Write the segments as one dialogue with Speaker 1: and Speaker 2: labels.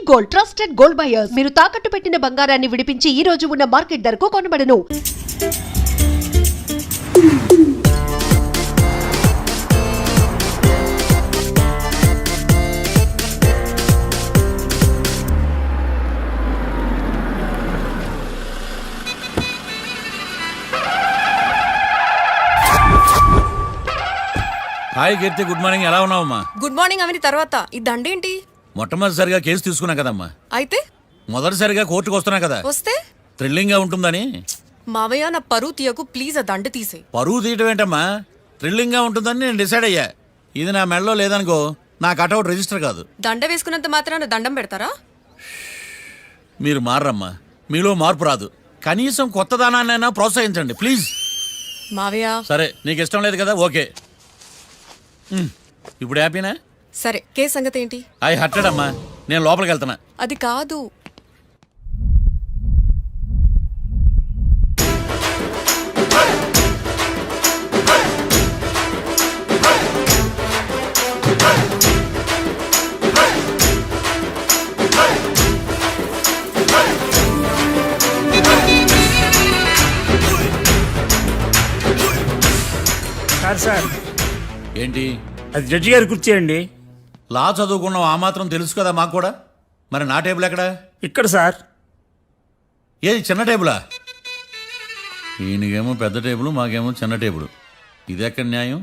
Speaker 1: Gold, trusted gold buyers. మీరు తాకట్టు పెట్టిన బంగారాన్ని విడిపించి ఈ రోజు ఉన్న మార్కెట్ ధరకు కొనబడను.
Speaker 2: హాయ్ కీర్తి, గుడ్ మార్నింగ్. ఎలా ఉన్నావమ్మా?
Speaker 3: గుడ్ మార్నింగ్ అవని తర్వాత ఈ దండేంటి?
Speaker 2: మొట్టమొదటిసారిగా కేసు తీసుకున్నా కదమ్మా.
Speaker 3: అయితే
Speaker 2: మొదటిసారిగా కోర్టుకు వస్తున్నా కదా,
Speaker 3: వస్తే
Speaker 2: థ్రిల్లింగ్ గా ఉంటుందని.
Speaker 3: మావయ్య నా పరువు తీయకు ప్లీజ్. ఆ దండ తీసే.
Speaker 2: పరువు తీయటం ఏంటమ్మా, థ్రిల్లింగ్ గా ఉంటుందని నేను డిసైడ్ అయ్యా. ఇది నా మెడలో లేదనుకో, నా కటౌట్ రిజిస్టర్ కాదు.
Speaker 3: దండ వేసుకున్నంత మాత్రాన దండం పెడతారా?
Speaker 2: మీరు మారమ్మా, మీలో మార్పు రాదు. కనీసం కొత్త దానాన్నైనా ప్రోత్సహించండి ప్లీజ్.
Speaker 3: మావయ్య
Speaker 2: సరే, నీకు ఇష్టం లేదు కదా, ఓకే. ఇప్పుడు హ్యాపీనా?
Speaker 3: సరే, కేసు సంగతి ఏంటి?
Speaker 2: ఐ హర్టెడ్ అమ్మా, నేను లోపలికి వెళ్తున్నా.
Speaker 3: అది కాదు.
Speaker 4: సార్
Speaker 2: ఏంటి?
Speaker 4: అది జడ్జి గారి కుర్చీ అండి.
Speaker 2: లా చదువుకున్నావు, ఆ మాత్రం తెలుసు కదా మాకు కూడా. మరి నా టేబుల్ ఎక్కడా?
Speaker 4: ఇక్కడ సార్.
Speaker 2: ఏది చిన్న టేబులా? ఈయనకేమో పెద్ద టేబుల్, మాకేమో చిన్న టేబుల్. ఇది ఎక్కడ న్యాయం?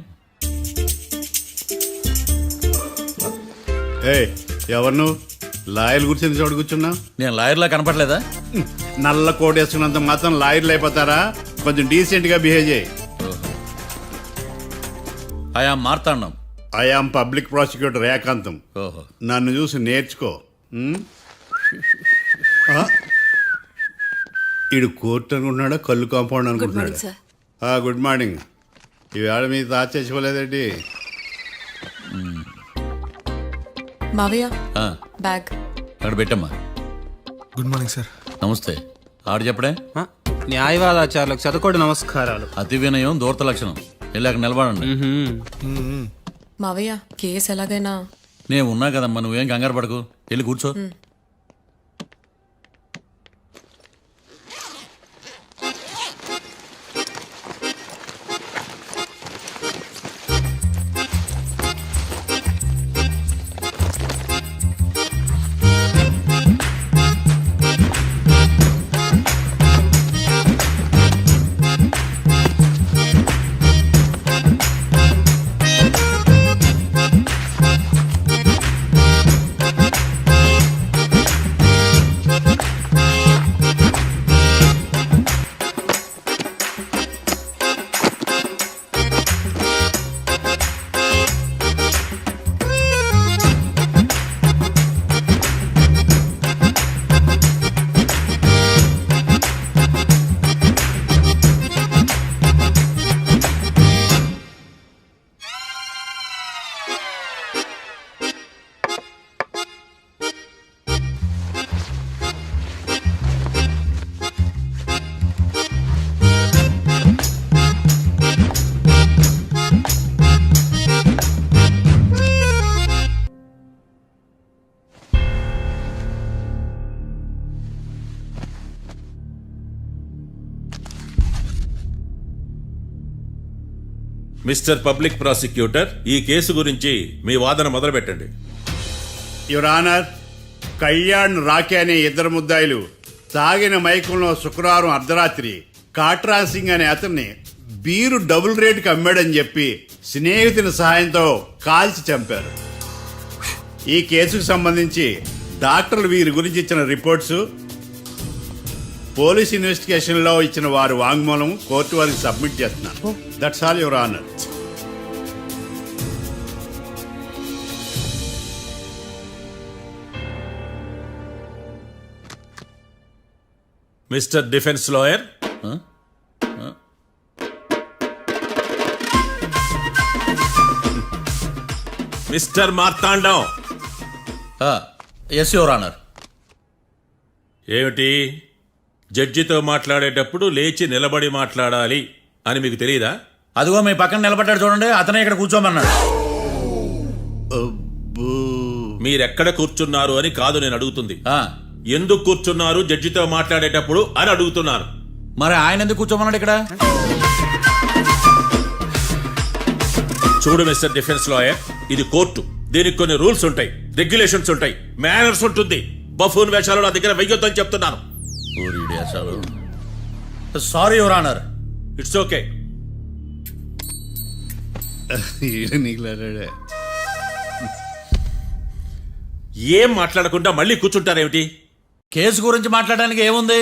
Speaker 5: ఎవరు నువ్వు? లాయర్లు కూర్చొని చోటు కూర్చున్నా?
Speaker 2: నేను లాయర్లా కనపడలేదా?
Speaker 5: నల్ల కోట్ వేసుకున్నంత మాత్రం లాయర్లు అయిపోతారా? కొంచెం డీసెంట్ గా బిహేవ్ చేయి.
Speaker 2: ఆయా మార్తాండం.
Speaker 5: ఐఆమ్ పబ్లిక్ ప్రాసిక్యూటర్ ఏకాంతం.
Speaker 2: ఓహో,
Speaker 5: నన్ను చూసి నేర్చుకో. ఈడు కోర్టు అనుకుంటున్నాడా, కళ్ళు కాంపౌండ్ అనుకుంటున్నాడా? Good morning. ఈవేళ మీ తాత చేసుకోలేదండి.
Speaker 3: మావయ్య
Speaker 2: ఆ,
Speaker 3: బ్యాగ్
Speaker 2: అక్కడ పెట్టమ్మా.
Speaker 6: Good morning sir.
Speaker 2: నమస్తే. ఆడు చెప్పడే?
Speaker 4: న్యాయవాదాచారులకు చదువుకోడు నమస్కారాలు.
Speaker 2: అతి వినయం దూరత లక్షణం. వెళ్ళాక నిలబడండి.
Speaker 3: మావయ్య కేసు ఎలాగైనా.
Speaker 2: నేను ఉన్నా కదమ్మా, నువ్వేం కంగారు పడకు. వెళ్ళి కూర్చో.
Speaker 7: మిస్టర్ పబ్లిక్ ప్రాసిక్యూటర్, ఈ కేసు గురించి మీ వాదన మొదలు పెట్టండి.
Speaker 5: యువర్ ఆనర్, కళ్యాణ్ రాకే అనే ఇద్దరు ముద్దాయిలు తాగిన మైకంలో శుక్రవారం అర్ధరాత్రి కాట్రా సింగ్ అనే అతన్ని బీరు డబుల్ రేటుకి అమ్మాడని చెప్పి స్నేహితుని సహాయంతో కాల్చి చంపారు. ఈ కేసుకు సంబంధించి డాక్టర్లు వీరి గురించి ఇచ్చిన రిపోర్ట్స్, పోలీస్ ఇన్వెస్టిగేషన్ లో ఇచ్చిన వారి వాంగ్మూలం కోర్టు వారికి సబ్మిట్ చేస్తున్నారు. That's all your honour.
Speaker 7: Mister defence lawyer, mister Marthandam.
Speaker 2: Yes your honour.
Speaker 7: ఏమిటి, జడ్జితో మాట్లాడేటప్పుడు లేచి నిలబడి మాట్లాడాలి అని మీకు తెలియదా?
Speaker 2: అదిగో మీ పక్కన నిలబడ్డాడు చూడండి, అతనే ఇక్కడ కూర్చోమన్నాడు.
Speaker 7: మీరెక్కడ కూర్చున్నారు అని కాదు నేను అడుగుతుంది,
Speaker 2: ఆ,
Speaker 7: ఎందుకు కూర్చున్నారు జడ్జితో మాట్లాడేటప్పుడు అని అడుగుతున్నాను.
Speaker 2: మరి ఆయన ఎందుకు కూర్చోమన్నాడు ఇక్కడ?
Speaker 7: చూడు మిస్టర్ డిఫెన్స్ లాయర్, ఇది కోర్టు. దీనికి కొన్ని రూల్స్ ఉంటాయి, రెగ్యులేషన్స్ ఉంటాయి, మేనర్స్ ఉంటుంది. బఫూన్ వేషాలు నా దగ్గర వెయ్యొద్దని చెప్తున్నాను.
Speaker 2: Sorry your honour.
Speaker 7: It's okay. ఏం మాట్లాడకుండా మళ్ళీ కూర్చుంటారేమిటి?
Speaker 2: కేసు గురించి మాట్లాడడానికి ఏముంది?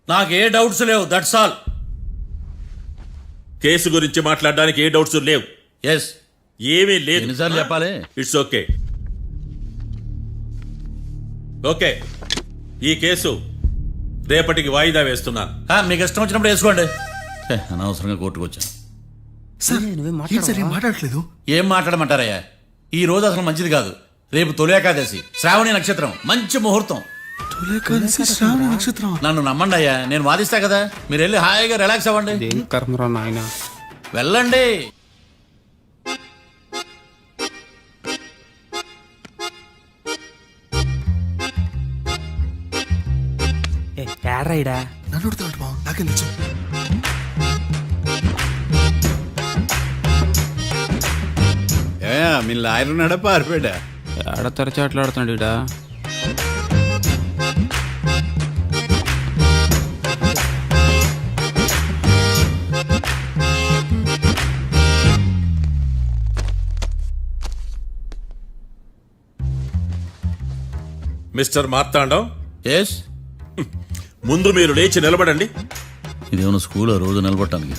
Speaker 2: నాకు ఏ డౌట్స్ లేవు, దట్స్ ఆల్.
Speaker 7: కేసు గురించి మాట్లాడడానికి ఏ డౌట్స్ లేవు?
Speaker 2: ఎస్.
Speaker 7: ఏమీ లేదు.
Speaker 2: ఎన్నిసార్లు చెప్పాలి?
Speaker 7: It's okay. ఓకే, ఈ కేసు రేపటికి వాయిదా వేస్తున్నాను.
Speaker 2: మీకు ఇష్టం వచ్చినప్పుడు వేసుకోండి. అనవసరంగా కోర్టుకు వచ్చాను.
Speaker 6: సార్ ఏంటి సార్ ఏం మాట్లాడట్లేదు?
Speaker 2: ఏం మాట్లాడమంటారయ్యా? ఈ రోజు అసలు మంచిది కాదు. రేపు తొలి ఏకాదశి, శ్రావణి నక్షత్రం, మంచి ముహూర్తం.
Speaker 6: తొలేకాదశి శ్రావణ నక్షత్రం.
Speaker 2: నన్ను నమ్మండి అయ్యా, నేను వాదిస్తా కదా. మీరు వెళ్ళి హాయిగా రిలాక్స్ అవ్వండి.
Speaker 4: ఏం కర్మరా నాయన.
Speaker 2: వెళ్ళండి.
Speaker 4: ఏడ్రాయిడా
Speaker 6: నన్ను అడుగుతాడు బావ, నాకేం తెలుసు?
Speaker 5: మీ లాయర్ ఉన్నాడా పారిపోయాడా?
Speaker 4: ఏడ తెరచాట్లాడుతున్నాడు ఇడా.
Speaker 7: Mister Marthandam,
Speaker 2: yes.
Speaker 7: ముందు మీరు లేచి నిలబడండి.
Speaker 2: ఇదేమన్నా స్కూల్ రోజు నిలబడటానికి?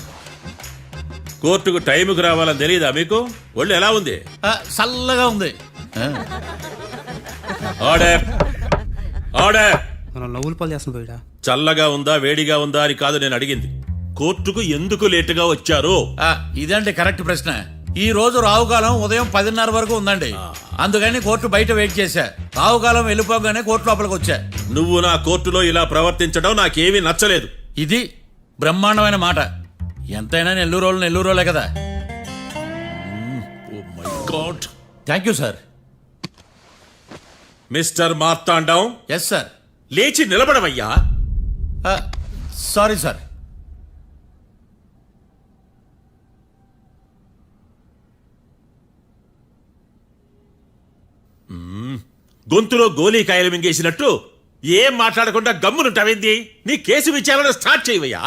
Speaker 7: కోర్టుకు టైంకి రావాలని తెలియదా మీకు? ఒళ్ళు ఎలా ఉంది?
Speaker 2: చల్లగా ఉంది.
Speaker 7: Order, order.
Speaker 4: మనం నవ్వులు పాలు చేస్తున్నా పోయిడా.
Speaker 7: చల్లగా ఉందా వేడిగా ఉందా అని కాదు నేను అడిగింది. కోర్టుకు ఎందుకు లేటుగా వచ్చారు?
Speaker 2: ఇదండి కరెక్ట్ ప్రశ్న. ఈ రోజు రావుకాలం ఉదయం 10:30 వరకు ఉందండి. అందుకని కోర్టు బయట వెయిట్ చేశా. రావుకాలం వెళ్ళిపోగానే కోర్టు లోపలికి వచ్చా.
Speaker 7: నువ్వు నా కోర్టులో ఇలా ప్రవర్తించడం నాకేమీ నచ్చలేదు.
Speaker 2: ఇది బ్రహ్మాండమైన మాట. ఎంతైనా నెల్లూరోలే కదా.
Speaker 7: Oh my God.
Speaker 2: Thank you sir.
Speaker 7: Mister Marthandam,
Speaker 2: yes sir.
Speaker 7: లేచి నిలబడవయ్యా.
Speaker 2: Sorry sir.
Speaker 7: గొంతులో గోలీకాయలు మింగేసినట్టు ఏం మాట్లాడకుండా గమ్మునుంటావేంది? నీ కేసు విచారణ స్టార్ట్ చేయవయ్యా.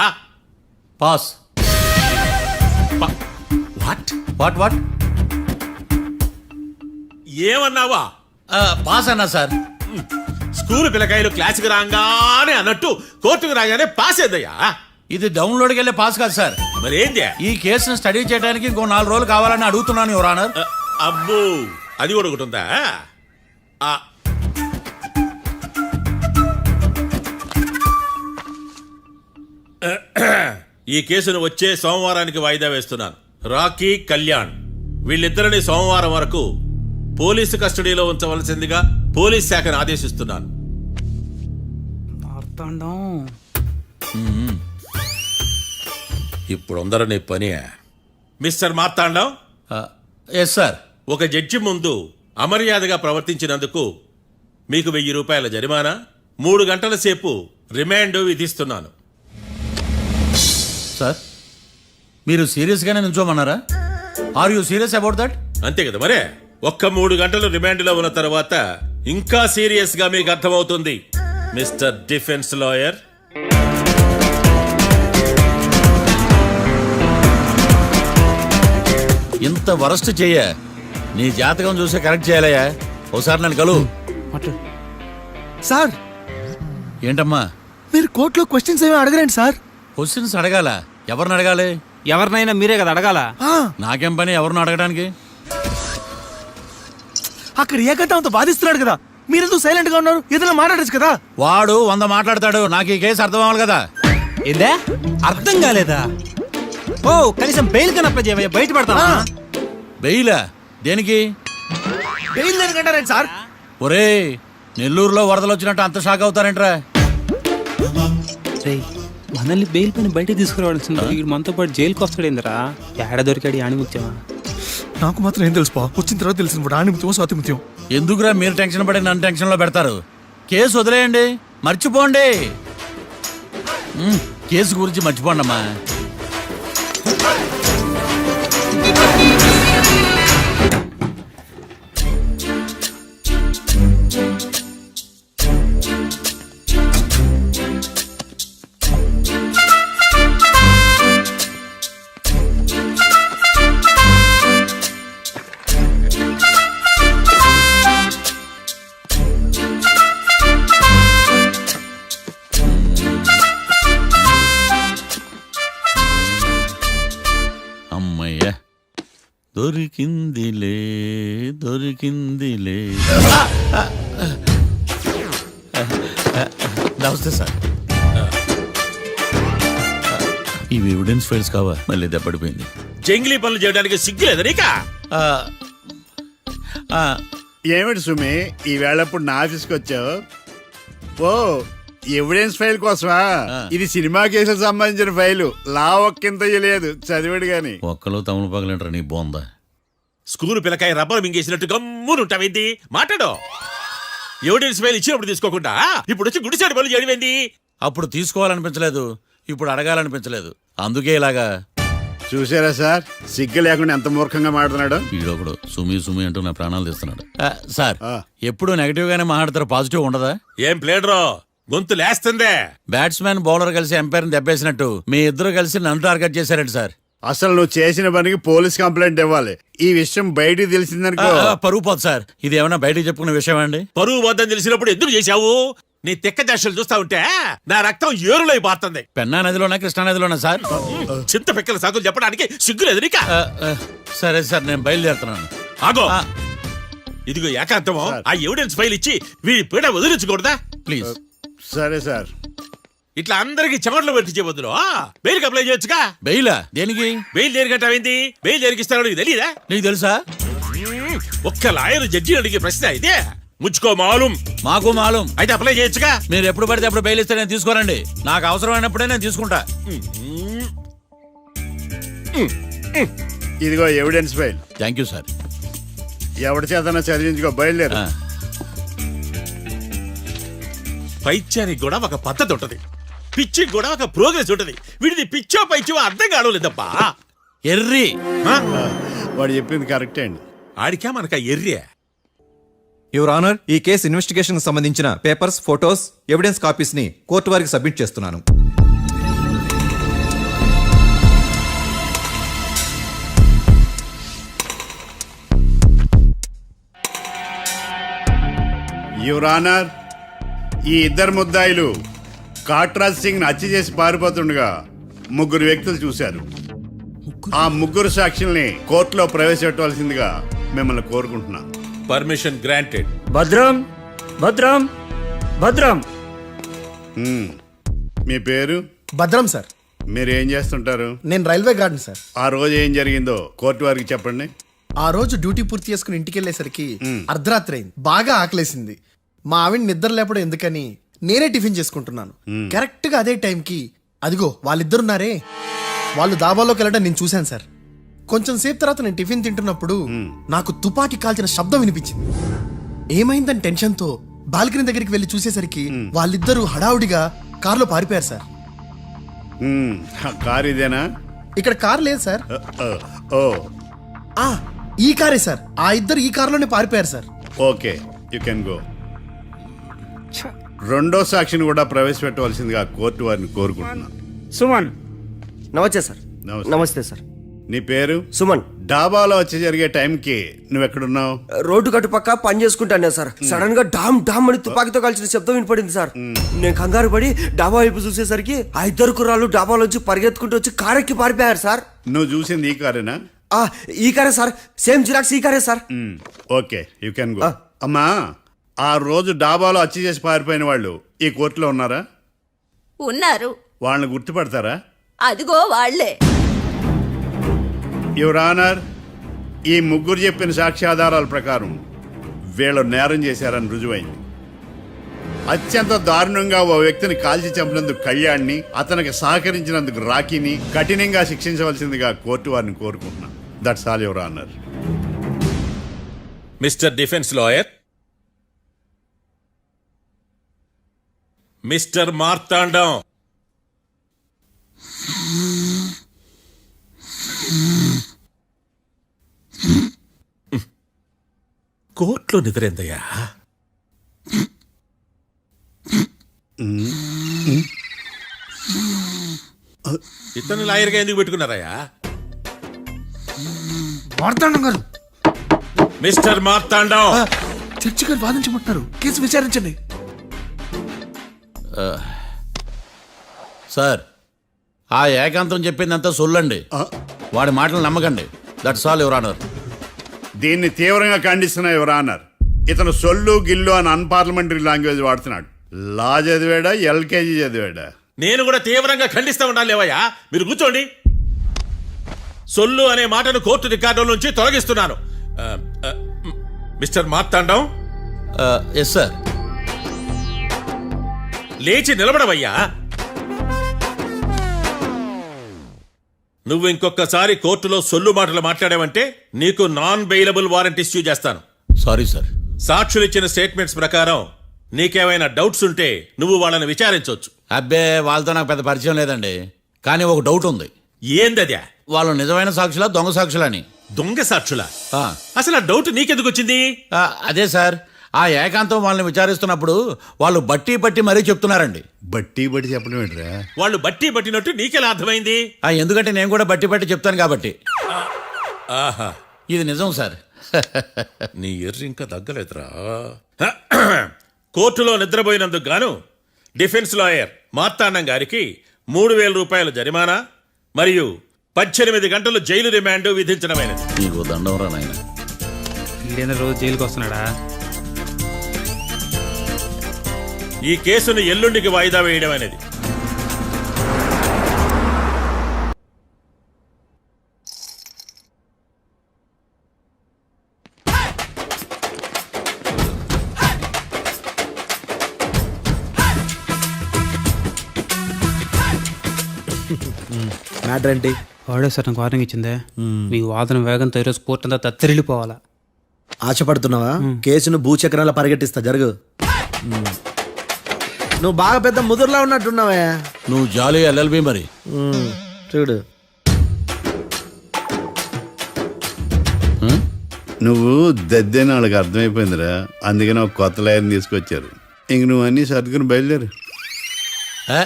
Speaker 2: పాస్.
Speaker 7: What
Speaker 2: what what?
Speaker 7: ఏమన్నావా?
Speaker 2: పాస్ అన్నా సార్.
Speaker 7: స్కూల్ పిల్లకాయలు క్లాసుకి రాగానే అన్నట్టు కోర్టుకు రాగానే పాస్ ఏదయ్యా?
Speaker 2: ఇది డౌన్లోడ్కి వెళ్ళే పాస్ కాదు సార్.
Speaker 7: మరేంది?
Speaker 2: ఈ కేసును స్టడీ చేయడానికి ఇంకో 4 రోజులు కావాలని అడుగుతున్నాను యువర్ ఆనర్.
Speaker 7: అబ్బో, అది కూడా ఒకటి ఉందా? ఈ కేసును వచ్చే సోమవారానికి వాయిదా వేస్తున్నాను. రాకీ, కళ్యాణ్ వీళ్ళిద్దరిని సోమవారం వరకు పోలీసు కస్టడీలో ఉంచవలసిందిగా పోలీస్ శాఖను ఆదేశిస్తున్నాను.
Speaker 4: మార్తాండం.
Speaker 7: ఇప్పుడు అందరూ పని. Mister Marthandam,
Speaker 2: yes sir.
Speaker 7: ఒక జడ్జి ముందు అమర్యాదగా ప్రవర్తించినందుకు మీకు 1000 రూపాయల జరిమానా, 3 గంటల సేపు రిమాండ్ విధిస్తున్నాను.
Speaker 2: సార్, మీరు సీరియస్గానే నుంచోమన్నారా? Are you serious about that?
Speaker 7: అంతే కదా మరే. ఒక్క 3 గంటలు రిమాండ్లో ఉన్న తర్వాత ఇంకా సీరియస్ గా మీకు అర్థమవుతుంది మిస్టర్ డిఫెన్స్ లాయర్.
Speaker 2: ఇంత వరస్ట్ చెయ్య నీ జాతకం చూసి కరెక్ట్ చేయాలయ్యా. ఒకసారి నన్ను కలువు.
Speaker 6: సార్,
Speaker 2: ఏంటమ్మా?
Speaker 6: మీరు కోర్టులో క్వశ్చన్స్ ఏమీ అడగరండి సార్.
Speaker 2: క్వశ్చన్స్ అడగాల? ఎవరిని అడగాలి?
Speaker 4: ఎవరినైనా మీరే కదా అడగాల.
Speaker 2: నాకేం పని ఎవరిని అడగడానికి?
Speaker 6: అక్కడ ఏకతాంతో బాధిస్తున్నాడు కదా, మీరెందుకు సైలెంట్ గా ఉన్నారు? ఏదైనా మాట్లాడచ్చు కదా.
Speaker 2: వాడు 100 మాట్లాడతాడు. నాకు ఈ కేసు అర్థం అవ్వాలి కదా.
Speaker 4: ఏందే అర్థం కాలేదా? ఓ కనీసం బెయిల్ కన్నా అప్లై చేయవయ్యా, బయట పడతా.
Speaker 2: బెయిలా? దేనికి?
Speaker 6: బెయిల్ దేనికంటారండి సార్?
Speaker 2: ఒరే, నెల్లూరులో వరదలు వచ్చినట్టు అంత షాక్ అవుతారేంట్రా?
Speaker 4: మనల్ని బెయిల్ పైన బయటకు తీసుకురావాల్సింది. వీడు మనతో పాటు జైలుకి వస్తాడేందిరా? ఏడ దొరికాడు ఆణిముత్యమా?
Speaker 6: నాకు మాత్రం ఏం తెలుసు పా, వచ్చిన తర్వాత తెలిసింది వాడు ఆణిముత్యం స్వాతిముత్యం.
Speaker 2: ఎందుకురా మీరు టెన్షన్ పడి నన్ను టెన్షన్లో పెడతారు? కేసు వదిలేయండి, మర్చిపోండి. కేసు గురించి మర్చిపోండి అమ్మా. అమ్మయ్య, దొరికిందిలే దొరికిందిలే. నమస్తే సార్. ఇవి ఎవిడెన్స్ ఫైల్స్ కావా? మళ్ళీ దెబ్బడిపోయింది.
Speaker 7: జంగిలీ పనులు చేయడానికి సిగ్గులేదు నీకా?
Speaker 5: ఏమిటి సుమి ఈ వేళప్పుడు నా ఆఫీస్కి వచ్చావు? ఓ ఎవిడెన్స్ ఫైల్ కోసమా? ఇది సినిమా కేసులకు సంబంధించిన ఫైలు. లా ఒక్కింత లేదు, చదివాడు గాని.
Speaker 2: ఒక్కలో తమను పగలంటారా నీ బోందా?
Speaker 7: School పిల్లకాయ rubber మింగేసినట్టు గమ్మునుంటావేంది? మాట్లాడు. ఎవిడెన్స్ ఫైల్ ఇచ్చినప్పుడు తీసుకోకుండా ఇప్పుడు వచ్చి గుడిసాడు పనులు చేయడమేంది?
Speaker 2: అప్పుడు తీసుకోవాలనిపించలేదు, ఇప్పుడు అడగాలనిపించలేదు, అందుకే ఇలాగా.
Speaker 5: చూసారా సార్, సిగ్గు లేకుండా ఎంత మూర్ఖంగా మాట్లాడుతున్నాడు.
Speaker 2: వీడొకడు సుమి సుమి అంటూ నా ప్రాణాలు తీస్తున్నాడు. సార్,
Speaker 5: ఆ.
Speaker 2: ఎప్పుడు నెగటివ్ గానే మాట్లాడతారు, పాజిటివ్ ఉండదా?
Speaker 7: ఏం ప్లేడరో గొంతు లేస్తుందే.
Speaker 2: బ్యాట్స్మెన్ బౌలర్ కలిసి ఎంపైర్ దెబ్బేసినట్టు మీ ఇద్దరు కలిసి నన్ను టార్గెట్ చేశారండి సార్.
Speaker 5: అసలు నువ్వు చేసిన పనికి పోలీస్ కంప్లైంట్ ఇవ్వాలి. ఈ విషయం బయటికి తెలిసిందనుకో
Speaker 2: పరువు పోదు సార్. ఇది ఏమైనా బయటకు చెప్పుకునే విషయం అండి?
Speaker 7: పరువు వద్దని తెలిసినప్పుడు ఎందుకు చేశావు? నీ తెక్క దశలు చూస్తా ఉంటే నా రక్తం ఏరులై పారుతుంది.
Speaker 2: పెన్నా నదిలోనా కృష్ణా నదిలోనా సార్?
Speaker 7: చింత పిక్కల సాకులు చెప్పడానికి సిగ్గులేదు నీకా?
Speaker 2: సరే సార్, నేను బయలుదేరుతున్నాను.
Speaker 7: ఆగో,
Speaker 2: ఆ.
Speaker 7: ఇదిగో ఏకాంతమో ఆ ఎవిడెన్స్ ఫైల్ ఇచ్చి వీడి పీడ వదిలించకూడదా?
Speaker 2: ప్లీజ్.
Speaker 5: సరే సార్.
Speaker 7: ఇట్లా అందరికి చెమటలు పెట్టించే బదులు బెయిల్ అప్లై చేయొచ్చుగా.
Speaker 2: బెయిలా? దేనికి?
Speaker 7: బెయిల్ దేనికంటావేంది? బెయిల్ దేనికిస్తారో నీకు తెలియదా?
Speaker 2: నీకు తెలుసా?
Speaker 7: ఒక్క లాయర్ జడ్జి అడిగే ప్రశ్న ఇదే. ముచ్చుకో మాలూం.
Speaker 2: మాకు మాలూం.
Speaker 7: అయితే అప్లై చేయొచ్చుగా.
Speaker 2: మీరు ఎప్పుడు పడితే అప్పుడు బెయిల్ ఇస్తే నేను తీసుకోనండి. నాకు అవసరమైనప్పుడే నేను తీసుకుంటా.
Speaker 5: ఇదిగో evidence file.
Speaker 2: Thank you sir.
Speaker 5: ఎవరి చేతనా చదివించుకో, బయలుదేరు.
Speaker 7: పైత్యానికి కూడా ఒక పద్ధతి ఉంటది, పిచ్చికి కూడా ఒక ప్రోగ్రెస్ ఉంటది. వీడిది పిచ్చో పైచో అర్థం కావలేదప్పా.
Speaker 2: ఎర్రి.
Speaker 5: వాడు చెప్పింది కరెక్టే అండి.
Speaker 7: ఆడికా మనక ఎర్రే.
Speaker 8: యువర్ ఆనర్, ఈ కేసు ఇన్వెస్టిగేషన్ సంబంధించిన పేపర్స్, ఫోటోస్, ఎవిడెన్స్ కాపీస్ ని కోర్టు వారికి సబ్మిట్ చేస్తున్నాను.
Speaker 5: యువర్ ఆనర్, ఈ ఇద్దరు ముద్దాయిలు కాట్రాజ్ సింగ్ ని హత్య చేసి పారిపోతుండగా ముగ్గురు వ్యక్తులు చూశారు. ఆ ముగ్గురు సాక్షుల్ని కోర్టులో ప్రవేశపెట్టవలసిందిగా మిమ్మల్ని కోరుకుంటున్నాను.
Speaker 7: Permission granted.
Speaker 9: భద్రం భద్రం భద్రం.
Speaker 5: మీ పేరు?
Speaker 6: భద్రం సార్.
Speaker 5: మీరు ఏం చేస్తుంటారు?
Speaker 6: నేను రైల్వే గార్డెన్ సార్.
Speaker 5: ఆ రోజు ఏం జరిగిందో కోర్టు వారికి చెప్పండి.
Speaker 6: ఆ రోజు డ్యూటీ పూర్తి చేసుకుని ఇంటికి వెళ్ళేసరికి అర్ధరాత్రి అయింది. బాగా ఆకలేసింది. మా ఆవిడ నిద్ర లేపడం ఎందుకని నేనే టిఫిన్ చేసుకుంటున్నాను. కరెక్ట్ గా అదే టైంకి అదిగో వాళ్ళిద్దరున్నారే, వాళ్ళు దాబాలోకి వెళ్ళడం నేను చూశాను సార్. కొంచెం సేపు తర్వాత నేను టిఫిన్ తింటున్నప్పుడు నాకు తుపాకీ కాల్చిన శబ్దం వినిపించింది. ఏమైందని టెన్షన్తో బాల్కనీ దగ్గరికి వెళ్ళి చూసేసరికి వాళ్ళిద్దరూ హడావుడిగా కారులో పారిపోయారు సార్.
Speaker 5: కారు ఇదేనా?
Speaker 6: ఇక్కడ కార్ లేదు సార్.
Speaker 5: ఓ
Speaker 6: ఈ కారే సార్. ఆ ఇద్దరు ఈ కారులోనే పారిపోయారు sir.
Speaker 5: Okay, you can go. రెండో సాక్షిని కూడా ప్రవేశపెట్టవలసిందిగా కోర్టు వారిని కోరుకుంటున్నాను.
Speaker 9: సుమన్. నమస్తే సార్.
Speaker 5: నమస్తే.
Speaker 9: నమస్తే సార్.
Speaker 5: నీ పేరు?
Speaker 9: సుమన్.
Speaker 5: డాబాలో వచ్చి జరిగే టైంకి నువ్వెక్కడున్నావు?
Speaker 9: రోడ్డు కట్టు పక్క పని చేసుకుంటానే సార్. సడన్ గా డామ్ డామ్ అని తుపాకీతో కాల్చిన శబ్దం వినపడింది సార్. నేను కంగారు పడి డాబా వైపు చూసేసరికి ఆ ఇద్దరు కుర్రాళ్ళు డాబాలోంచి పరిగెత్తుకుంటూ వచ్చి కారెక్కి పారిపోయారు సార్.
Speaker 5: నువ్వు చూసింది ఈ కారేనా?
Speaker 9: ఈ కారే సార్. సేమ్ జిరాక్స్ ఈ కారే sir.
Speaker 5: Okay, you can go. అమ్మా, ఆ రోజు డాబాలో హత్య చేసి పారిపోయిన వాళ్ళు ఈ కోర్టులో ఉన్నారా?
Speaker 10: ఉన్నారు.
Speaker 5: వాళ్ళని గుర్తుపడతారా?
Speaker 10: అదిగో వాళ్లే.
Speaker 5: యువర్ ఆనర్, ఈ ముగ్గురు చెప్పిన సాక్ష్యాధారాల ప్రకారం వీళ్ళు నేరం చేశారని రుజువైంది. అత్యంత దారుణంగా ఓ వ్యక్తిని కాల్చి చంపినందుకు కళ్యాణ్ని, అతనికి సహకరించినందుకు రాకీని కఠినంగా శిక్షించవలసిందిగా కోర్టు వారిని కోరుకుంటున్నాను. That's all your honour.
Speaker 7: Mister defence lawyer, mister Marthandam, కోర్టులో నిద్రేందయ్యా? ఇతను లాయర్గా ఎందుకు పెట్టుకున్నారయ్యా?
Speaker 6: మార్తాండం గారు,
Speaker 7: మిస్టర్ మార్తాండం,
Speaker 6: చర్చి గారు వాదించమంటున్నారు. కేసు విచారించండి.
Speaker 2: సార్, ఆ ఏకాంతం చెప్పిందంతా సొల్లండి. వాడి మాటలు నమ్మకండి. That's all your honour.
Speaker 5: దీన్ని తీవ్రంగా ఖండిస్తున్నా యువర్ ఆనర్. ఇతను సొల్లు గిల్లు అని అన్పార్లమెంటరీ లాంగ్వేజ్ వాడుతున్నాడు. లా చదివాడా, ఎల్కేజీ చదివాడా?
Speaker 7: నేను కూడా తీవ్రంగా ఖండిస్తా ఉండాలి లేవయ్యా. మీరు కూర్చోండి. సొల్లు అనే మాటను కోర్టు రికార్డుల నుంచి తొలగిస్తున్నాను. Mister Marthandam,
Speaker 2: yes sir.
Speaker 7: లేచి నిలబడవయ్యా. నువ్వు ఇంకొకసారి కోర్టులో సొల్లు మాటలు మాట్లాడావంటే నీకు నాన్ బెయిలబుల్ వారెంట్ ఇష్యూ చేస్తాను.
Speaker 2: Sorry sir.
Speaker 7: సాక్షులు ఇచ్చిన స్టేట్మెంట్స్ ప్రకారం నీకేమైనా డౌట్స్ ఉంటే నువ్వు వాళ్ళని విచారించవచ్చు.
Speaker 2: అబ్బే, వాళ్ళతో నాకు పెద్ద పరిచయం లేదండి. కానీ ఒక డౌట్ ఉంది.
Speaker 7: ఏందద్యా?
Speaker 2: వాళ్ళు నిజమైన సాక్షులా, దొంగ సాక్షులని?
Speaker 7: దొంగ సాక్షులా?
Speaker 2: ఆ.
Speaker 7: అసలు ఆ డౌట్ నీకెందుకు వచ్చింది?
Speaker 2: అదే సార్, ఆ ఏకాంతం వాళ్ళని విచారిస్తున్నప్పుడు వాళ్ళు బట్టి పట్టి మరీ చెప్తున్నారండి.
Speaker 5: బట్టి బట్టి చెప్పడం ఏంట్రా?
Speaker 7: వాళ్ళు బట్టి పట్టినట్టు నీకెలా అర్థమైంది?
Speaker 2: ఎందుకంటే నేను కూడా బట్టి పట్టి చెప్తాను కాబట్టి.
Speaker 7: ఆహా,
Speaker 2: ఇది నిజం సార్.
Speaker 7: నీ ఎర్రి ఇంకా తగ్గలేదురా. కోర్టులో నిద్రపోయినందుకు గాను డిఫెన్స్ లాయర్ మార్తాండం గారికి 3,000 రూపాయల జరిమానా మరియు 18 గంటలు జైలు రిమాండ్ విధించడమైనది.
Speaker 2: నీకు దండం రా నాయన.
Speaker 4: వీడేంద్ర రోజు జైలుకి వస్తున్నాడా?
Speaker 7: ఈ కేసును ఎల్లుండికి వాయిదా వేయడం అనేది.
Speaker 6: మ్యాటర్ ఏంటి?
Speaker 4: వాడే సార్ నాకు వార్నింగ్ ఇచ్చిందే. మీ వాదన వేగంతో ఈరోజు కోర్టు అంతా తత్తరిల్లిపోవాలా.
Speaker 6: ఆశపడుతున్నావా? కేసును భూచక్రాల పరిగెట్టిస్తా, జరుగు. నువ్వు బాగా పెద్ద ముదురులా ఉన్నట్టున్నావే.
Speaker 2: నువ్వు జాలి ఎల్ఎల్బి మరి.
Speaker 6: చూడు,
Speaker 5: నువ్వు దద్దని వాళ్ళకి అర్థమైపోయిందిరా. అందుకని ఒక కొత్త లాయర్ని తీసుకొచ్చారు. ఇంక నువ్వు అన్నీ సర్దుకుని బయలుదేరు.
Speaker 2: ఏ?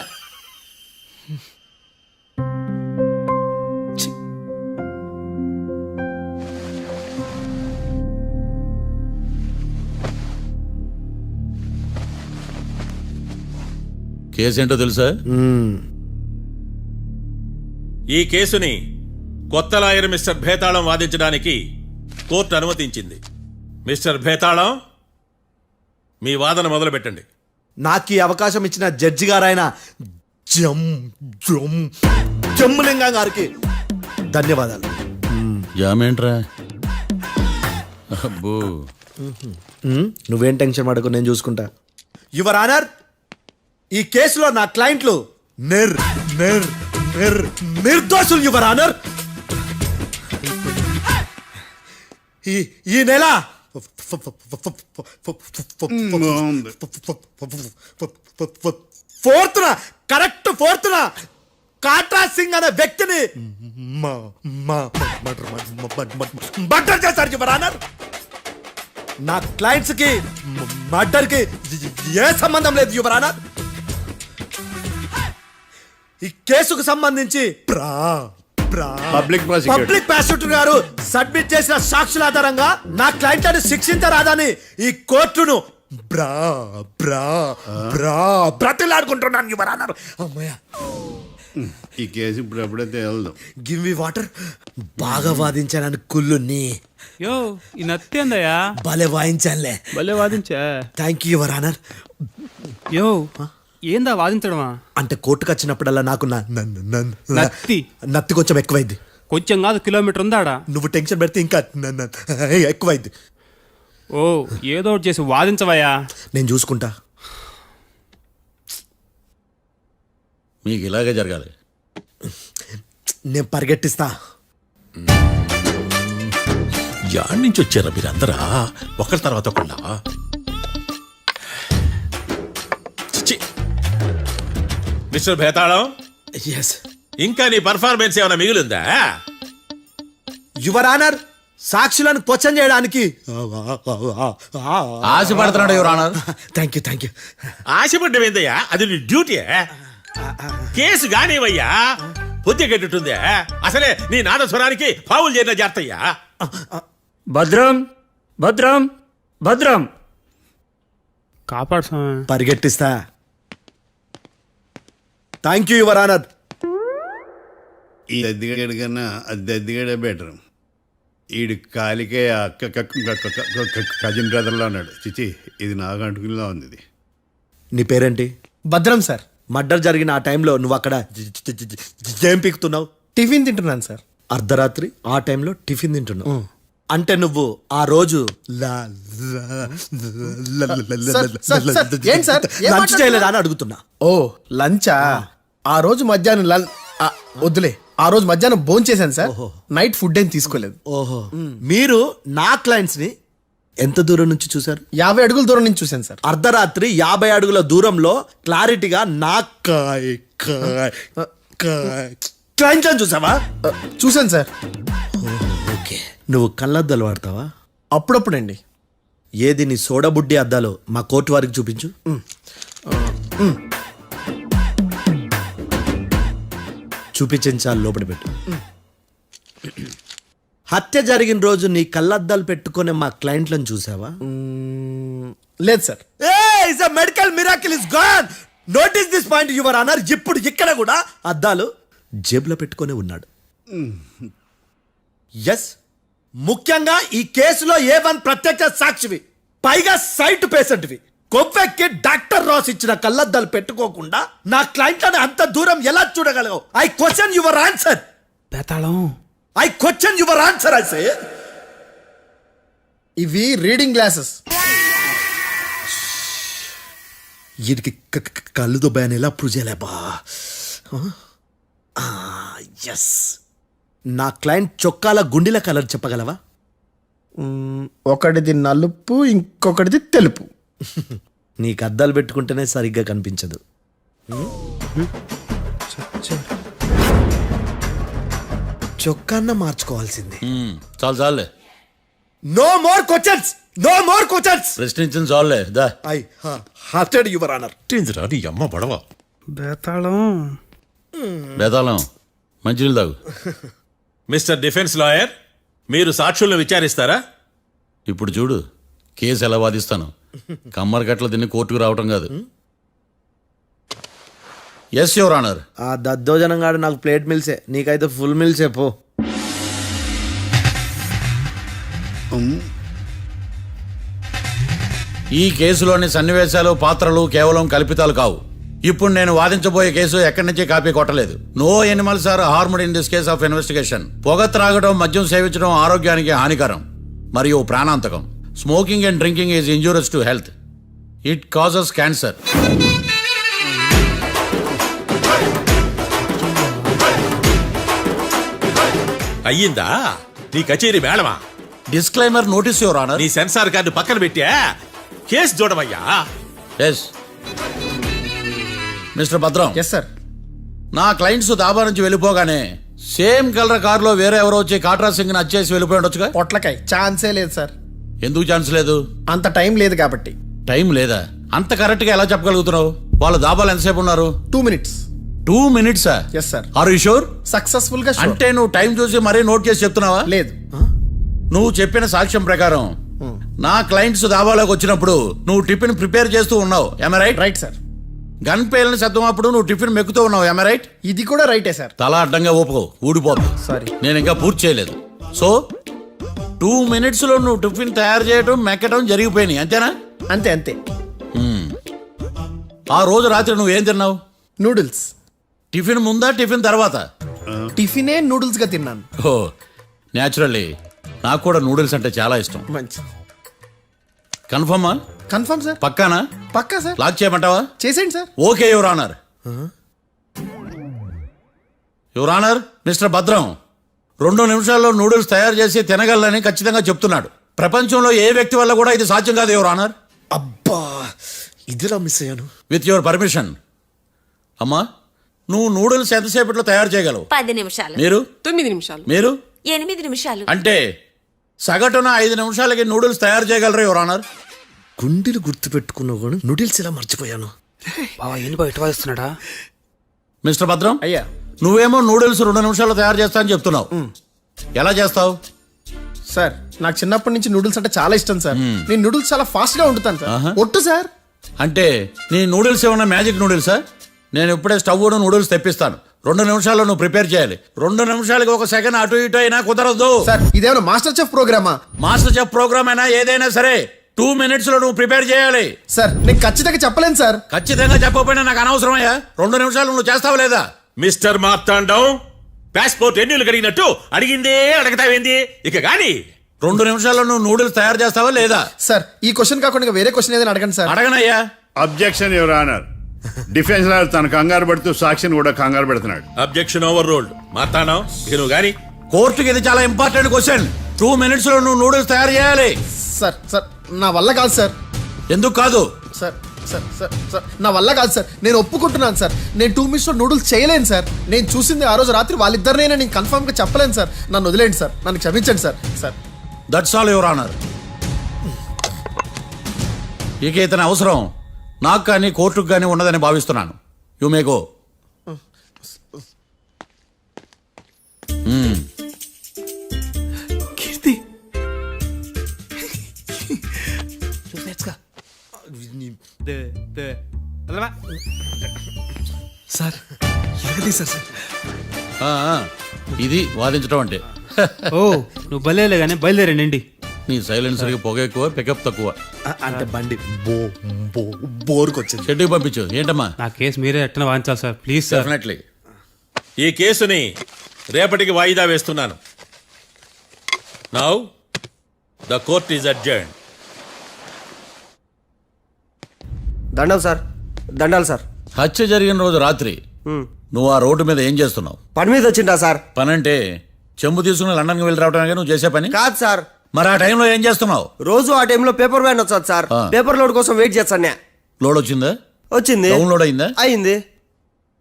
Speaker 2: కేసు ఏంటో తెలుసా?
Speaker 7: ఈ కేసుని కొత్త లాయర్ మిస్టర్ భేతాళం వాదించడానికి కోర్టు అనుమతించింది. మిస్టర్ భేతాళం, మీ వాదన మొదలు పెట్టండి.
Speaker 6: నాకు ఈ అవకాశం ఇచ్చిన జడ్జి గారైన జమ్ములింగం గారికి ధన్యవాదాలు.
Speaker 2: జామేంట్రా? అబ్బో,
Speaker 6: నువ్వేం టెన్షన్ పడకు, నేను చూసుకుంటా. యువర్ ఆనర్, ఈ కేసులో నా క్లయింట్లు నిర్దోషులు యువర్ ఆనర్. ఈ నెల ఫోర్త్న కాట్రా సింగ్ అనే వ్యక్తిని మర్డర్ చేశారు యువర్ ఆనర్. నా క్లయింట్స్ కి మర్డర్ కి ఏ సంబంధం లేదు యువర్ ఆనర్. ఈ కేసుకు సంబంధించి
Speaker 5: పబ్లిక్
Speaker 6: ప్రాసిక్యూటర్ గారు సబ్మిట్ చేసిన సాక్షుల ఆధారంగా నా క్లయింట్ శిక్షించరాదని ఈ కోర్టును బ్రతిలాడుకుంటున్నాను యువర్ ఆనర్. అమ్మయ్య,
Speaker 5: ఈ కేసు ఇప్పుడు ఎప్పుడైతే వెళ్దాం.
Speaker 6: Give me water. బాగా వాదించానని కుళ్ళుని.
Speaker 4: యో, ఈ నత్తేందయ్యా?
Speaker 6: భలే వాయించానులే.
Speaker 4: భలే వాదించా.
Speaker 6: Thank you your honour.
Speaker 4: Yo, ఏందా వాదించడమా?
Speaker 6: అంటే కోర్టుకు వచ్చినప్పుడల్లా నాకు
Speaker 4: నత్తి
Speaker 6: నత్తి కొంచెం ఎక్కువైంది.
Speaker 4: కొంచెం కాదు, కిలోమీటర్ ఉందాడా.
Speaker 6: నువ్వు టెన్షన్ పెడితే ఇంకా ఎక్కువైంది.
Speaker 4: ఓ, ఏదో ఒకటి చేసి వాదించవయ్యా.
Speaker 6: నేను చూసుకుంటా.
Speaker 2: మీకు ఇలాగే జరగాలి.
Speaker 6: నేను పరిగెట్టిస్తా.
Speaker 7: యాడ్ నుంచి వచ్చారా మీరందరా ఒకరి తర్వాత ఒకళ్ళ? మిస్టర్ భేతాళం,
Speaker 4: ఎస్
Speaker 7: ఇంకా నీ పర్ఫార్మెన్స్ ఏమైనా మిగిలిందా?
Speaker 4: యువర్ ఆనర్, సాక్షులను క్వశ్చన్ చేయడానికి
Speaker 2: ఆశపడుతున్నాడు యువర్ ఆనర్.
Speaker 4: థ్యాంక్ యూ
Speaker 7: ఆశపడ్డం ఏందయ్యా, అది నీ డ్యూటీ. కేసు గానేవయ్యా, పొద్దు గట్టుందే. అసలే నీ నాదస్వరానికి పావులు చేరిన జాగ్రత్తయ్యా.
Speaker 11: భద్రం భద్రం భద్రం కాపాడు స్వామి.
Speaker 4: పరిగెట్టిస్తా. Thank you your honour.
Speaker 5: ఈ దద్దిగడ కన్నా అది దద్దిగడే బెటర్. ఈడు కాలికే కజిన్ బ్రదర్లో ఉన్నాడు. చిచి, ఇది నాకు అంటుకునిలా ఉంది. ఇది
Speaker 4: నీ పేరేంటి?
Speaker 6: భద్రం సార్.
Speaker 4: మర్డర్ జరిగిన ఆ టైంలో నువ్వు అక్కడ ఏం పీకుతున్నావు?
Speaker 6: టిఫిన్ తింటున్నాను సార్.
Speaker 4: అర్ధరాత్రి ఆ టైంలో టిఫిన్ తింటున్నావు అంటే నువ్వు ఆ రోజు
Speaker 6: ఏం సార్? ఏం
Speaker 4: లంచ్ చేయలేదా అని అడుగుతున్నా.
Speaker 6: ఓ లంచా? ఆ రోజు మధ్యాహ్నం వద్దులే, ఆ రోజు మధ్యాహ్నం భోజనం చేశాను సార్. నైట్ ఫుడ్ ఏం తీసుకోలేదు.
Speaker 4: ఓహో, మీరు నా క్లయింట్స్ ని ఎంత దూరం నుంచి చూశారు?
Speaker 6: 50 అడుగుల దూరం నుంచి చూశాను సార్.
Speaker 4: అర్ధరాత్రి 50 అడుగుల దూరంలో క్లారిటీగా నా క్లయింట్ అని చూసావా?
Speaker 6: చూశాను సార్.
Speaker 4: ఓకే, నువ్వు కళ్ళద్దాలు వాడతావా?
Speaker 6: అప్పుడప్పుడండి.
Speaker 4: ఏది నీ సోడబుడ్డి అద్దాలు మా కోర్టు వారికి చూపించు. చూపించాలి, లోపల పెట్టు. హత్య జరిగిన రోజు నీ కళ్ళద్దాలు పెట్టుకునే మా క్లయింట్లను చూసావా?
Speaker 6: లేదు sir.
Speaker 4: Medical miracle is gone. Notice this point your honour. ఇప్పుడు ఇక్కడ కూడా అద్దాలు జేబులో పెట్టుకునే ఉన్నాడు. ఎస్, ముఖ్యంగా ఈ కేసులో A1 ప్రత్యక్ష సాక్షివి, పైగా సైట్ పేషెంట్వి. కొవ్వెక్కి డాక్టర్ రాస్ ఇచ్చిన కళ్ళద్దాలు పెట్టుకోకుండా నా క్లయింట్లను అంత దూరం ఎలా చూడగలవు? I question your answer.
Speaker 11: Betalam
Speaker 4: I question your answer. I say
Speaker 6: ఇవి రీడింగ్ గ్లాసెస్.
Speaker 4: వీటికి కళ్ళు దుబ్బాయని ఎలా ప్రూవ్ చేయలేబా? ఎస్, నా క్లయింట్ చొక్కాల గుండెల కలర్ చెప్పగలవా?
Speaker 6: ఒకటిది నలుపు, ఇంకొకటిది తెలుపు.
Speaker 4: నీకు అద్దాలు పెట్టుకుంటేనే సరిగ్గా కనిపించదు. చొక్కాన్న మార్చుకోవాల్సింది.
Speaker 2: చాలు చాలులే,
Speaker 4: no more questions, no more questions.
Speaker 2: ప్రశ్నించిన చాలులే. దా
Speaker 4: ఐ హార్టెడ్ యువర్ ఆనర్.
Speaker 7: నీ అమ్మ బడవ.
Speaker 11: బేతాళం
Speaker 2: బేతాళం, మంచినీళ్ళు తాగు.
Speaker 7: మిస్టర్ డిఫెన్స్ లాయర్, మీరు సాక్షులను విచారిస్తారా?
Speaker 2: ఇప్పుడు చూడు కేసు ఎలా వాదిస్తాను. కమ్మరి కట్టలు తిని కోర్టుకు రావటం కాదు. Yes your honour.
Speaker 4: ఆ దద్దోజనంగాడు నాకు ప్లేట్ మిల్సే, నీకైతే ఫుల్ మిల్సే పో.
Speaker 2: ఈ కేసులోని సన్నివేశాలు, పాత్రలు కేవలం కల్పితాలు కావు. ఇప్పుడు నేను వాదించబోయే కేసు ఎక్కడి నుంచి కాపీ కొట్టలేదు. No animals are harmed in this case of investigation. పొగ త్రాగడం, మద్యం సేవించడం ఆరోగ్యానికి హానికరం మరియు ప్రాణాంతకం. Smoking and drinking is injurious to health. It causes cancer.
Speaker 7: అయ్యిందా నీ కచేరీ మేడమా?
Speaker 2: Disclaimer notice your honour.
Speaker 7: నీ సెన్సార్ కార్డు పక్కన పెట్టా కేసు చూడమయ్యా.
Speaker 2: Yes mister Bhadram.
Speaker 6: Yes sir.
Speaker 2: నా క్లయింట్స్ దాబా నుంచి వెళ్ళిపోగానే సేమ్ కలర్ కారులో వేరే ఎవరో వచ్చి కాట్రా సింగ్ ని వచ్చేసి వెళ్ళిపోయి ఉండొచ్చుగా.
Speaker 6: పొట్లకాయ ఛాన్సే లేదు సార్.
Speaker 2: ఎందుకు ఛాన్స్ లేదు?
Speaker 6: అంత టైం లేదు కాబట్టి.
Speaker 2: టైం లేదా? అంత కరెక్ట్ గా ఎలా చెప్పగలుగుతున్నావు? వాళ్ళు దాబాలు ఎంతసేపు ఉన్నారు?
Speaker 6: 2 minutes.
Speaker 2: 2 minutes?
Speaker 6: Yes sir.
Speaker 2: Are you sure?
Speaker 6: Successful గా sure.
Speaker 2: అంటే నువ్వు టైం చూసి మరీ నోట్ చేసి చెప్తున్నావా?
Speaker 6: లేదు.
Speaker 2: నువ్వు చెప్పిన సాక్ష్యం ప్రకారం నా క్లయింట్స్ దాబాలోకి వచ్చినప్పుడు నువ్వు టిఫిన్ ప్రిపేర్ చేస్తూ ఉన్నావు. Am I right?
Speaker 6: Right sir.
Speaker 2: Gun పేలిన శబ్దం అప్పుడు నువ్వు టిఫిన్ మెక్కుతూ ఉన్నావు. Am I right?
Speaker 6: ఇది కూడా రైటే సార్.
Speaker 2: తల అడ్డంగా ఊపుకో, ఊడిపోతుంది.
Speaker 6: సారీ.
Speaker 2: నేను ఇంకా పూర్తి చేయలేదు. సో 2 minutes లో నువ్వు టిఫిన్ తయారు చేయడం, మెక్కడం జరిగిపోయినాయి, అంతేనా?
Speaker 6: అంతే అంతే.
Speaker 2: ఆ రోజు రాత్రి నువ్వేం తిన్నావు?
Speaker 6: నూడిల్స్.
Speaker 2: టిఫిన్ ముందా, టిఫిన్ తర్వాత?
Speaker 6: టిఫినే నూడిల్స్ గా తిన్నాను.
Speaker 2: ఓ న్యాచురల్లీ నాకు కూడా నూడిల్స్ అంటే చాలా ఇష్టం.
Speaker 6: మంచి.
Speaker 2: కన్ఫర్మా?
Speaker 6: Confirm sir.
Speaker 2: పక్కానా?
Speaker 6: పక్కా సార్.
Speaker 2: లాక్ చేయమంటావా?
Speaker 6: చేసేయండి sir.
Speaker 2: Okay your honour. Your honour, mister Bhadram 2 నిమిషాల్లో నూడిల్స్ తయారు చేసి తినగలని ఖచ్చితంగా చెప్తున్నాడు. ప్రపంచంలో ఏ వ్యక్తి వల్ల కూడా ఇది సాధ్యం కాదు యువర్ ఆనర్.
Speaker 4: అబ్బా, ఇదిలా మిస్ అయ్యాను.
Speaker 2: With your permission. అమ్మా నువ్వు నూడిల్స్ ఎంతసేపట్లో తయారు చేయగలవు?
Speaker 10: 10 నిమిషాలు.
Speaker 2: మీరు
Speaker 3: 9 నిమిషాలు.
Speaker 2: మీరు
Speaker 10: 8 నిమిషాలు.
Speaker 2: అంటే సగటున 5 నిమిషాలకి నూడిల్స్ తయారు చేయగలరు యువర్ ఆనర్.
Speaker 4: గుండెలు గుర్తు పెట్టుకున్నావు కూడా నూడిల్స్ ఇలా మర్చిపోయాను.
Speaker 11: బావా ఏంటి బయట వాయిస్తున్నాడా?
Speaker 2: మిస్టర్ భద్రం,
Speaker 6: అయ్యా
Speaker 2: నువ్వేమో నూడిల్స్ 2 నిమిషాల్లో తయారు చేస్తా అని చెప్తున్నావు. ఎలా చేస్తావు?
Speaker 6: సార్ నాకు చిన్నప్పటి నుంచి నూడిల్స్ అంటే చాలా ఇష్టం సార్. నేను నూడిల్స్ చాలా ఫాస్ట్ గా వండుతాను సార్. ఒట్టు సార్.
Speaker 2: అంటే నీ నూడిల్స్ ఏమన్నా మ్యాజిక్ నూడిల్సా? నేను ఇప్పుడే స్టవ్ నూడిల్స్ తెప్పిస్తాను. 2 నిమిషాల్లో నువ్వు ప్రిపేర్ చేయాలి. 2 నిమిషాలకి 1 సెకండ్ అటు ఇటు అయినా కుదరదు.
Speaker 6: సార్ ఇదేమైనా మాస్టర్ చెఫ్ ప్రోగ్రామా?
Speaker 2: మాస్టర్ చెఫ్ ప్రోగ్రామ్ అయినా ఏదైనా సరే 2 minutes లో నువ్వు ప్రిపేర్ చేయాలి.
Speaker 6: సార్ నేను ఖచ్చితంగా చెప్పలేను సార్.
Speaker 2: ఖచ్చితంగా చెప్పకపోయినా నాకు అనవసరమయ్యా. 2 నిమిషాలు నువ్వు చేస్తావా లేదా?
Speaker 7: మిస్టర్ మార్తాండం, పాస్పోర్ట్ ఎన్నిళ్ళు కడిగినట్టు అడిగిందే అడగతావేంది? ఇక గాని
Speaker 2: 2 నిమిషాల్లో నువ్వు నూడిల్స్ తయారు చేస్తావా లేదా?
Speaker 6: సార్ ఈ క్వశ్చన్ కాకుండా ఇంకా వేరే క్వశ్చన్ ఏదైనా అడగండి సార్.
Speaker 2: అడగనయ్యా.
Speaker 5: Objection your honour. Defence lawyer తన కంగారు పడుతూ సాక్షిని కూడా కంగారు పెడుతున్నాడు.
Speaker 7: Objection over ruled. మార్తాండం, ఇక నువ్వు గాని
Speaker 2: కోర్టుకి ఇది చాలా ఇంపార్టెంట్ క్వశ్చన్. 2 minutes లో నువ్వు నూడిల్స్ తయారు చేయాలి.
Speaker 6: సార్ సార్ నా వల్ల కాదు సార్.
Speaker 2: ఎందుకు కాదు?
Speaker 6: సార్ సార్ సార్ సార్ నా వల్ల కాదు సార్. నేను ఒప్పుకుంటున్నాను సార్. నేను 2 minutes లో నూడిల్స్ చేయలేను సార్. నేను చూసింది ఆ రోజు రాత్రి వాళ్ళిద్దరినైనా నేను కన్ఫర్మ్ గా చెప్పలేను సార్. నన్ను వదిలేండి సార్. నన్ను క్షమించండి sir. Sir
Speaker 2: that's all your honour. ఇక ఇతని అవసరం నాకు కానీ కోర్టుకు కానీ ఉండదని భావిస్తున్నాను. You may go.
Speaker 4: కీర్తి సార్ ఎరగదీశారు సార్.
Speaker 2: ఇది వాదించడం అంటే.
Speaker 11: ఓ నువ్వు బలేలే కానీ బయలుదేరండి.
Speaker 2: నీ సైలెన్సర్కి పొగ ఎక్కువ, పికప్ తక్కువ.
Speaker 4: అంటే బండి బోరుకొచ్చింది.
Speaker 2: షెడ్యూకి పంపించు. ఏంటమ్మా?
Speaker 11: నా కేసు మీరే ఎట్టన వాయించాలి సార్, ప్లీజ్ సార్.
Speaker 2: డెఫినెట్లీ.
Speaker 7: ఈ కేసుని రేపటికి వాయిదా వేస్తున్నాను. Now the court is adjourned.
Speaker 9: దండం సార్. దండాలి సార్.
Speaker 2: హత్య జరిగిన రోజు రాత్రి నువ్వు ఆ రోడ్డు మీద ఏం చేస్తున్నావు?
Speaker 9: పని మీద వచ్చిందా సార్?
Speaker 2: పని అంటే చెంబు తీసుకుని లండన్కి వెళ్ళి రావడానికి నువ్వు చేసే పని
Speaker 9: కాదు సార్.
Speaker 2: మరి ఆ టైంలో ఏం చేస్తున్నావు?
Speaker 9: రోజు ఆ టైంలో పేపర్ వ్యాన్ వచ్చాది సార్. పేపర్ లోడ్ కోసం వెయిట్ చేస్తాను.
Speaker 2: లోడ్ వచ్చిందా?
Speaker 9: వచ్చింది.
Speaker 2: డౌన్లోడ్ అయిందా?
Speaker 9: అయింది.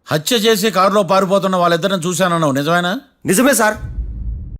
Speaker 2: హత్య చేసి కారులో పారిపోతున్న వాళ్ళిద్దరిని చూశానన్నావు, నిజమేనా?
Speaker 9: నిజమే సార్.